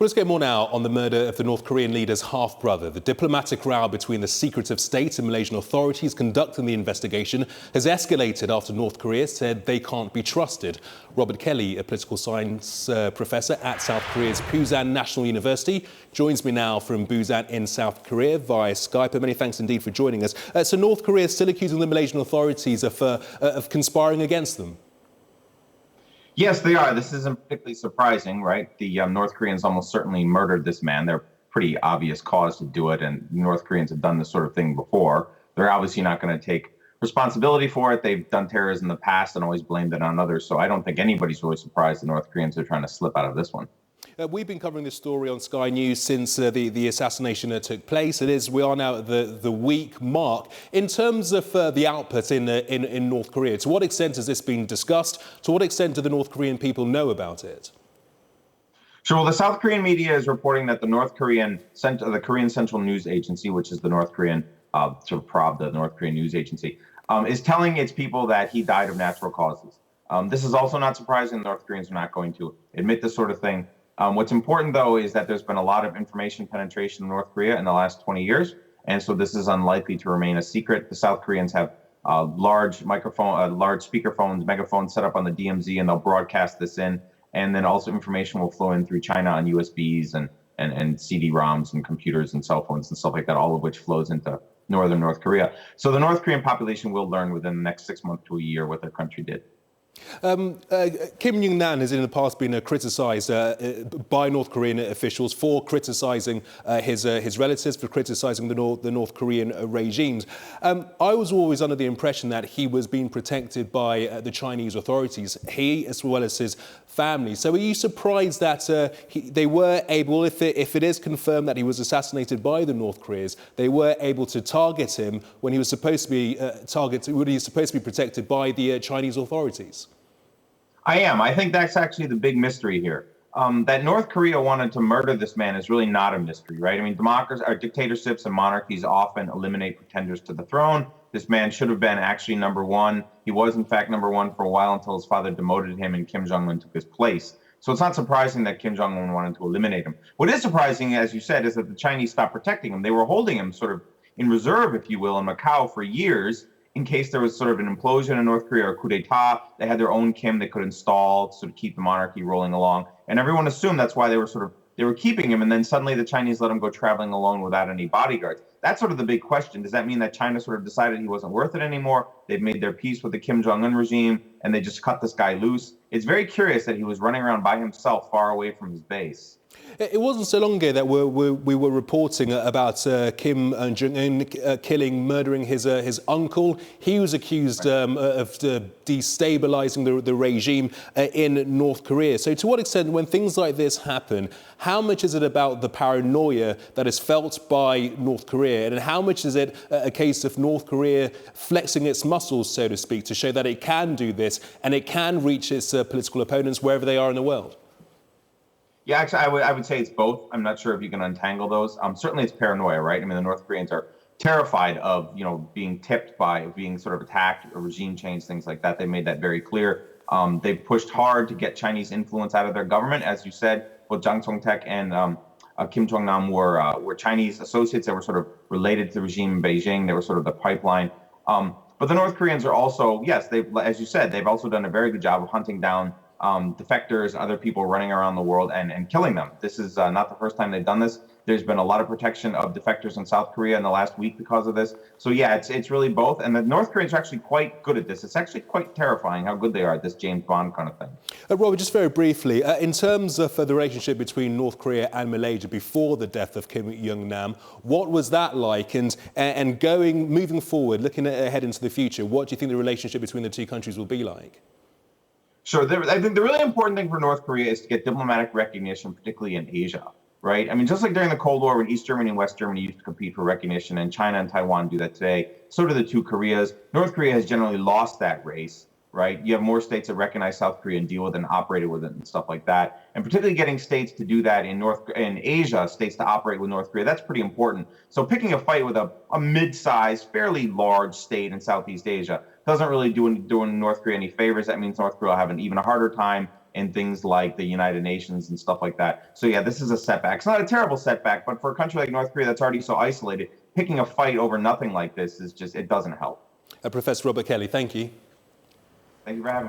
Well, let's get more now on the murder of the North Korean leader's half-brother. The diplomatic row between the secretive state and Malaysian authorities conducting the investigation has escalated after North Korea said they can't be trusted. Robert Kelly, a political science professor at South Korea's Busan National University, joins me now from Busan in South Korea via Skype. Many thanks indeed for joining us. So North Korea is still accusing the Malaysian authorities of conspiring against them. Yes, they are. This isn't particularly surprising, right? The North Koreans almost certainly murdered this man. They're pretty obvious cause to do it, and North Koreans have done this sort of thing before. They're obviously not going to take responsibility for it. They've done terrorism in the past and always blamed it on others. So I don't think anybody's really surprised the North Koreans are trying to slip out of this one. We've been covering this story on Sky News since the assassination took place. We are now at the week mark. In terms of the output in North Korea, to what extent has this been discussed? To what extent do the North Korean people know about it? Sure. Well, the South Korean media is reporting that the Korean Central News Agency, which is the North Korean sort of PROB, the North Korean news agency, is telling its people that he died of natural causes. This is also not surprising. The North Koreans are not going to admit this sort of thing. What's important, though, is that there's been a lot of information penetration in North Korea in the last 20 years, and so this is unlikely to remain a secret. The South Koreans have large speaker phones, megaphones set up on the DMZ, and they'll broadcast this in, and then also information will flow in through China on USBs and CD-ROMs and computers and cell phones and stuff like that, all of which flows into northern North Korea. So the North Korean population will learn within the next 6 months to a year what their country did. Kim Jong-nam has in the past been criticised by North Korean officials for criticising his relatives, for criticising the North Korean regimes. I was always under the impression that he was being protected by the Chinese authorities, he as well as his family. So are you surprised that they were able, if it is confirmed that he was assassinated by the North Koreans, they were able to target him when he was supposed to be protected by the Chinese authorities? I am. I think that's actually the big mystery here. That North Korea wanted to murder this man is really not a mystery, right? I mean, dictatorships and monarchies often eliminate pretenders to the throne. This man should have been actually number one. He was, in fact, number one for a while until his father demoted him and Kim Jong-un took his place. So it's not surprising that Kim Jong-un wanted to eliminate him. What is surprising, as you said, is that the Chinese stopped protecting him. They were holding him sort of in reserve, if you will, in Macau for years, in case there was sort of an implosion in North Korea or a coup d'etat. They had their own Kim they could install to sort of keep the monarchy rolling along. And everyone assumed that's why they were keeping him. And then suddenly the Chinese let him go traveling alone without any bodyguards. That's sort of the big question. Does that mean that China sort of decided he wasn't worth it anymore? They've made their peace with the Kim Jong-un regime and they just cut this guy loose. It's very curious that he was running around by himself far away from his base. It wasn't so long ago that we were reporting about Kim Jong-un murdering his uncle. He was accused of destabilizing the regime in North Korea. So to what extent, when things like this happen, how much is it about the paranoia that is felt by North Korea? And how much is it a case of North Korea flexing its muscles, so to speak, to show that it can do this and it can reach its political opponents wherever they are in the world? Yeah, actually, I would say it's both. I'm not sure if you can untangle those. Certainly it's paranoia, right? I mean, the North Koreans are terrified of, being tipped by, being sort of attacked, or regime change, things like that. They made that very clear. They've pushed hard to get Chinese influence out of their government. As you said, both Jang Song-taek and Kim Jong-nam were Chinese associates that were sort of related to the regime in Beijing. They were sort of the pipeline. But the North Koreans are also, yes, as you said, they've also done a very good job of hunting down defectors, other people running around the world and killing them. This is not the first time they've done this. There's been a lot of protection of defectors in South Korea in the last week because of this. So yeah, it's really both. And the North Koreans are actually quite good at this. It's actually quite terrifying how good they are at this James Bond kind of thing. Robert, just very briefly, in terms of the relationship between North Korea and Malaysia before the death of Kim Jong-nam, what was that like? And moving forward, looking ahead into the future, what do you think the relationship between the two countries will be like? Sure. I think the really important thing for North Korea is to get diplomatic recognition, particularly in Asia, right? I mean, just like during the Cold War when East Germany and West Germany used to compete for recognition, and China and Taiwan do that today, so do the two Koreas. North Korea has generally lost that race, right? You have more states that recognize South Korea and deal with it and operated with it and stuff like that. And particularly getting states to do that in Asia, states to operate with North Korea, that's pretty important. So picking a fight with a mid-sized, fairly large state in Southeast Asia doesn't really do North Korea any favors. That means North Korea will have an even harder time in things like the United Nations and stuff like that. So yeah, this is a setback. It's not a terrible setback, but for a country like North Korea that's already so isolated, picking a fight over nothing like this is just, it doesn't help. Professor Robert Kelly, thank you. Thank you for having me.